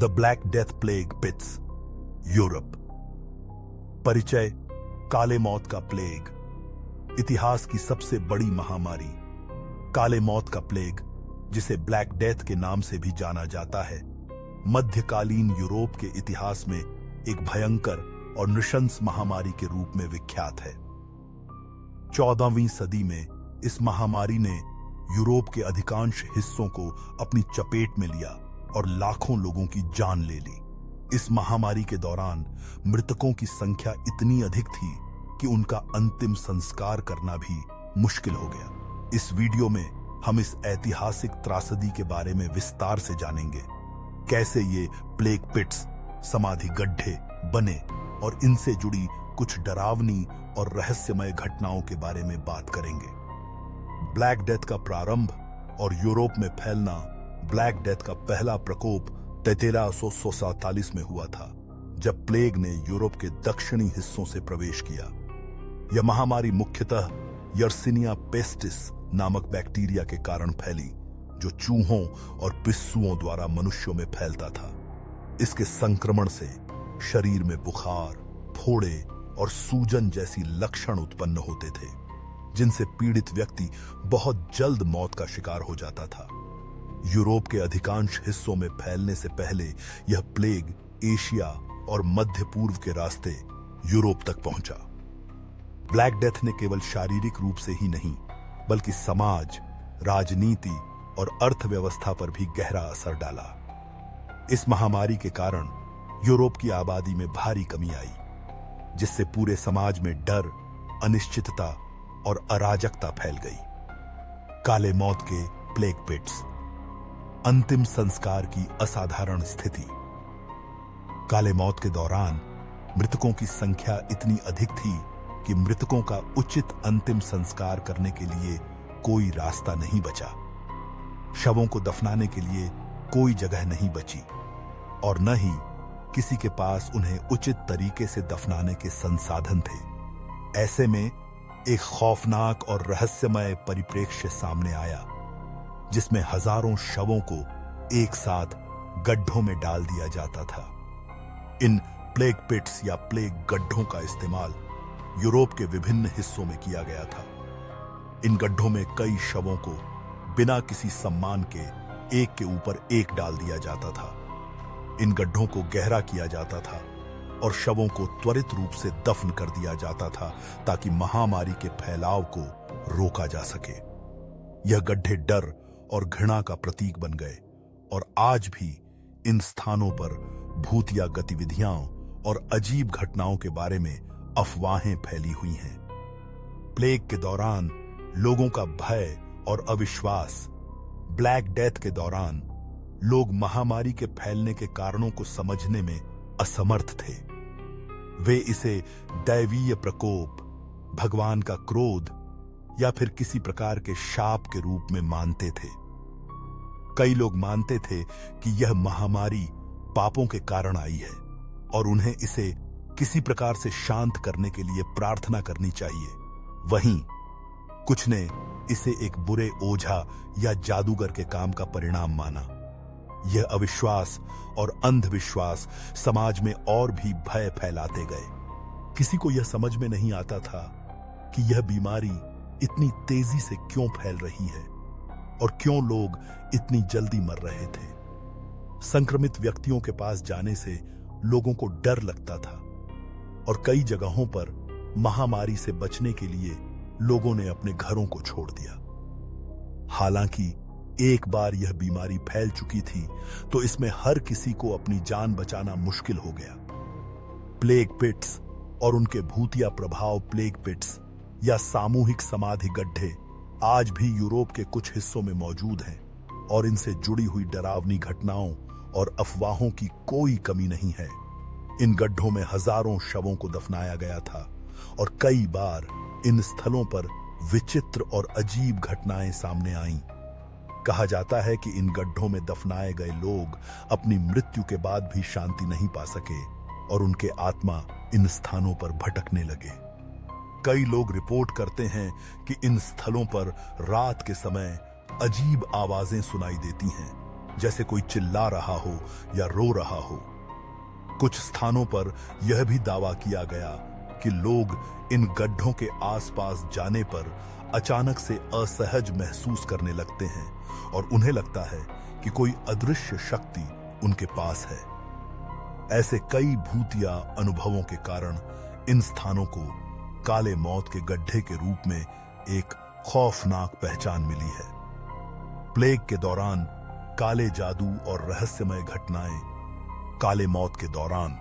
The black death plague pits, Europe. परिचय: काले मौत का प्लेग, इतिहास की सबसे बड़ी महामारी। काले मौत का प्लेग, जिसे ब्लैक डेथ के नाम से भी जाना जाता है, मध्यकालीन यूरोप के इतिहास में एक भयंकर और नृशंस महामारी के रूप में विख्यात है। 14वीं सदी में इस महामारी ने यूरोप के अधिकांश हिस्सों को अपनी चपेट में लिया और लाखों लोगों की जान ले ली। इस महामारी के दौरान मृतकों की संख्या इतनी अधिक थी कि उनका अंतिम संस्कार करना भी मुश्किल हो गया। इस वीडियो में हम इस ऐतिहासिक त्रासदी के बारे में विस्तार से जानेंगे। कैसे ये प्लेग पिट्स, समाधि गड्ढे बने और इनसे जुड़ी कुछ डरावनी और रहस्यमय घटनाओं के बारे में बात करेंगे। ब्लैक डेथ का प्रारंभ और यूरोप में फैलना। ब्लैक डेथ का पहला प्रकोप 1347 में हुआ था, जब प्लेग ने यूरोप के दक्षिणी हिस्सों से प्रवेश किया। यह महामारी मुख्यतः यर्सिनिया पेस्टिस नामक बैक्टीरिया के कारण फैली, जो चूहों और पिस्सुओं द्वारा मनुष्यों में फैलता था। इसके संक्रमण से शरीर में बुखार, फोड़े और सूजन जैसी लक्षण उत्पन्न होते थे, जिनसे पीड़ित व्यक्ति बहुत जल्द मौत का शिकार हो जाता था। यूरोप के अधिकांश हिस्सों में फैलने से पहले यह प्लेग एशिया और मध्य पूर्व के रास्ते यूरोप तक पहुंचा। ब्लैक डेथ ने केवल शारीरिक रूप से ही नहीं, बल्कि समाज, राजनीति और अर्थव्यवस्था पर भी गहरा असर डाला। इस महामारी के कारण यूरोप की आबादी में भारी कमी आई, जिससे पूरे समाज में डर, अनिश्चितता और अराजकता फैल गई। काले मौत के प्लेग पिट्स, अंतिम संस्कार की असाधारण स्थिति। काले मौत के दौरान मृतकों की संख्या इतनी अधिक थी कि मृतकों का उचित अंतिम संस्कार करने के लिए कोई रास्ता नहीं बचा। शवों को दफनाने के लिए कोई जगह नहीं बची और न ही किसी के पास उन्हें उचित तरीके से दफनाने के संसाधन थे। ऐसे में एक खौफनाक और रहस्यमय परिप्रेक्ष्य सामने आया, जिसमें हजारों शवों को एक साथ गड्ढों में डाल दिया जाता था। इन प्लेग पिट्स या प्लेग गड्ढों का इस्तेमाल यूरोप के विभिन्न हिस्सों में किया गया था। इन गड्ढों में कई शवों को बिना किसी सम्मान के एक के ऊपर एक डाल दिया जाता था। इन गड्ढों को गहरा किया जाता था और शवों को त्वरित रूप से दफन कर दिया जाता था, ताकि महामारी के फैलाव को रोका जा सके। यह गड्ढे डर और घृणा का प्रतीक बन गए और आज भी इन स्थानों पर भूतिया गतिविधियां और अजीब घटनाओं के बारे में अफवाहें फैली हुई हैं। प्लेग के दौरान लोगों का भय और अविश्वास। ब्लैक डेथ के दौरान लोग महामारी के फैलने के कारणों को समझने में असमर्थ थे। वे इसे दैवीय प्रकोप, भगवान का क्रोध या फिर किसी प्रकार के शाप के रूप में मानते थे। कई लोग मानते थे कि यह महामारी पापों के कारण आई है और उन्हें इसे किसी प्रकार से शांत करने के लिए प्रार्थना करनी चाहिए। वहीं कुछ ने इसे एक बुरे ओझा या जादूगर के काम का परिणाम माना। यह अविश्वास और अंधविश्वास समाज में और भी भय फैलाते गए। किसी को यह समझ में नहीं आता था कि यह बीमारी इतनी तेजी से क्यों फैल रही है और क्यों लोग इतनी जल्दी मर रहे थे। संक्रमित व्यक्तियों के पास जाने से लोगों को डर लगता था और कई जगहों पर महामारी से बचने के लिए लोगों ने अपने घरों को छोड़ दिया। हालांकि एक बार यह बीमारी फैल चुकी थी, तो इसमें हर किसी को अपनी जान बचाना मुश्किल हो गया। प्लेग पिट्स और उनके भूतिया प्रभाव। प्लेग पिट्स या सामूहिक समाधि गड्ढे आज भी यूरोप के कुछ हिस्सों में मौजूद हैं और इनसे जुड़ी हुई डरावनी घटनाओं और अफवाहों की कोई कमी नहीं है। इन गड्ढों में हजारों शवों को दफनाया गया था और कई बार इन स्थलों पर विचित्र और अजीब घटनाएं सामने आईं। कहा जाता है कि इन गड्ढों में दफनाए गए लोग अपनी मृत्यु के बाद भी शांति नहीं पा सके और उनके आत्मा इन स्थानों पर भटकने लगे। कई लोग रिपोर्ट करते हैं कि इन स्थलों पर रात के समय अजीब आवाजें सुनाई देती हैं, जैसे कोई चिल्ला रहा हो या रो रहा हो। कुछ स्थानों पर यह भी दावा किया गया कि लोग इन गड्ढों के आसपास जाने पर अचानक से असहज महसूस करने लगते हैं और उन्हें लगता है कि कोई अदृश्य शक्ति उनके पास है। ऐसे कई भूतिया अनुभवों के कारण इन स्थानों को काले मौत के गड्ढे के रूप में एक खौफनाक पहचान मिली है। प्लेग के दौरान काले जादू और रहस्यमय घटनाएं। काले मौत के दौरान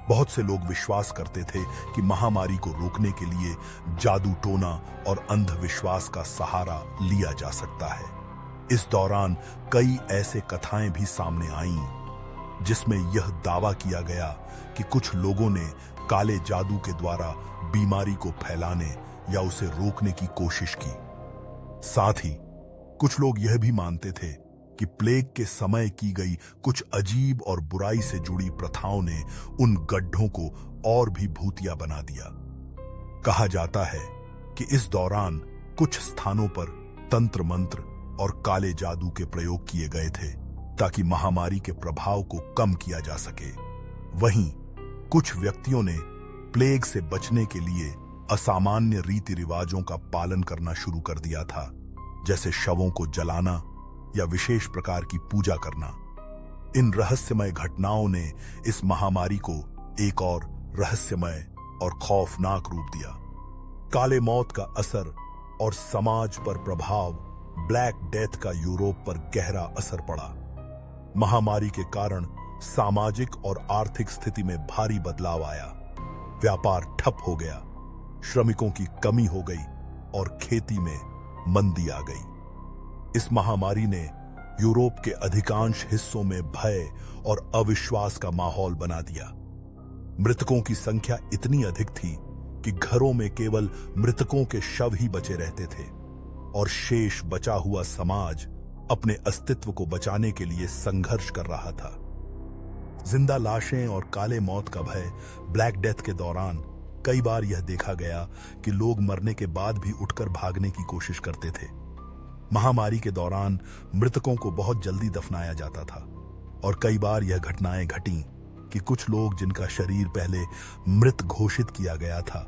बहुत से लोग विश्वास करते थे कि महामारी को रोकने के लिए जादू टोना और अंधविश्वास का सहारा लिया जा सकता है। इस दौरान कई ऐसे कथाएं भी सामने आईं जिसमें यह दावा किया गया कि कुछ लोगों ने काले जादू के द्वारा बीमारी को फैलाने या उसे रोकने की कोशिश की। साथ ही कुछ लोग यह भी मानते थे कि प्लेग के समय की गई कुछ अजीब और बुराई से जुड़ी प्रथाओं ने उन गड्ढों को और भी भूतिया बना दिया। कहा जाता है कि इस दौरान कुछ स्थानों पर तंत्र मंत्र और काले जादू के प्रयोग किए गए थे ताकि महामारी के प्रभाव को कम किया जा सके। वहीं कुछ व्यक्तियों ने प्लेग से बचने के लिए असामान्य रीति रिवाजों का पालन करना शुरू कर दिया था, जैसे शवों को जलाना या विशेष प्रकार की पूजा करना। इन रहस्यमय घटनाओं ने इस महामारी को एक और रहस्यमय और खौफनाक रूप दिया। काले मौत का असर और समाज पर प्रभाव। ब्लैक डेथ का यूरोप पर गहरा असर पड़ा। महामारी के कारण सामाजिक और आर्थिक स्थिति में भारी बदलाव आया। व्यापार ठप हो गया, श्रमिकों की कमी हो गई और खेती में मंदी आ गई। इस महामारी ने यूरोप के अधिकांश हिस्सों में भय और अविश्वास का माहौल बना दिया। मृतकों की संख्या इतनी अधिक थी कि घरों में केवल मृतकों के शव ही बचे रहते थे और शेष बचा हुआ समाज अपने अस्तित्व को बचाने के लिए संघर्ष कर रहा था। जिंदा लाशें और काले मौत का भय। ब्लैक डेथ के दौरान कई बार यह देखा गया कि लोग मरने के बाद भी उठकर भागने की कोशिश करते थे। महामारी के दौरान मृतकों को बहुत जल्दी दफनाया जाता था और कई बार यह घटनाएं घटीं कि कुछ लोग जिनका शरीर पहले मृत घोषित किया गया था,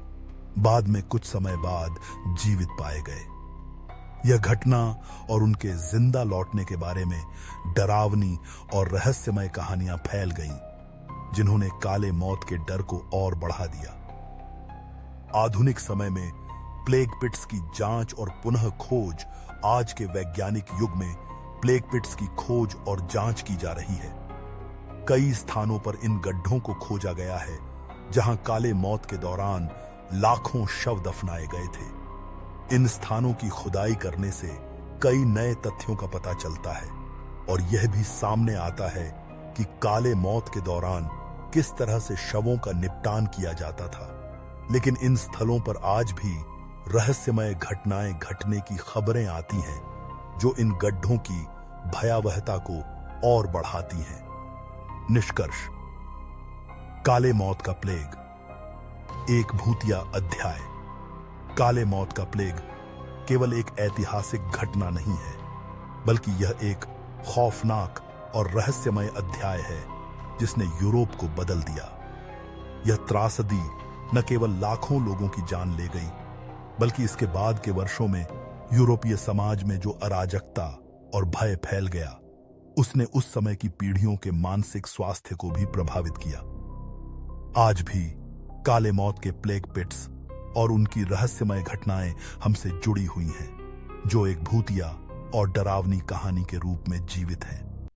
बाद में कुछ समय बाद जीवित पाए गए। यह घटना और उनके जिंदा लौटने के बारे में डरावनी और रहस्यमय कहानियां फैल गईं, जिन्होंने काले मौत के डर को और बढ़ा दिया। आधुनिक समय में प्लेग पिट्स की जांच और पुनः खोज। आज के वैज्ञानिक युग में प्लेग पिट्स की खोज और जांच की जा रही है। कई स्थानों पर इन गड्ढों को खोजा गया है जहां काले मौत के दौरान लाखों शव दफनाए गए थे। इन स्थानों की खुदाई करने से कई नए तथ्यों का पता चलता है और यह भी सामने आता है कि काले मौत के दौरान किस तरह से शवों का निपटान किया जाता था। लेकिन इन स्थलों पर आज भी रहस्यमय घटनाएं घटने की खबरें आती हैं, जो इन गड्ढों की भयावहता को और बढ़ाती हैं। निष्कर्ष: काले मौत का प्लेग एक भूतिया अध्याय। काले मौत का प्लेग केवल एक ऐतिहासिक घटना नहीं है, बल्कि यह एक खौफनाक और रहस्यमय अध्याय है जिसने यूरोप को बदल दिया। यह त्रासदी न केवल लाखों लोगों की जान ले गई, बल्कि इसके बाद के वर्षों में यूरोपीय समाज में जो अराजकता और भय फैल गया, उसने उस समय की पीढ़ियों के मानसिक स्वास्थ्य को भी प्रभावित किया। आज भी काले मौत के प्लेग पिट्स और उनकी रहस्यमय घटनाएं हमसे जुड़ी हुई हैं, जो एक भूतिया और डरावनी कहानी के रूप में जीवित हैं।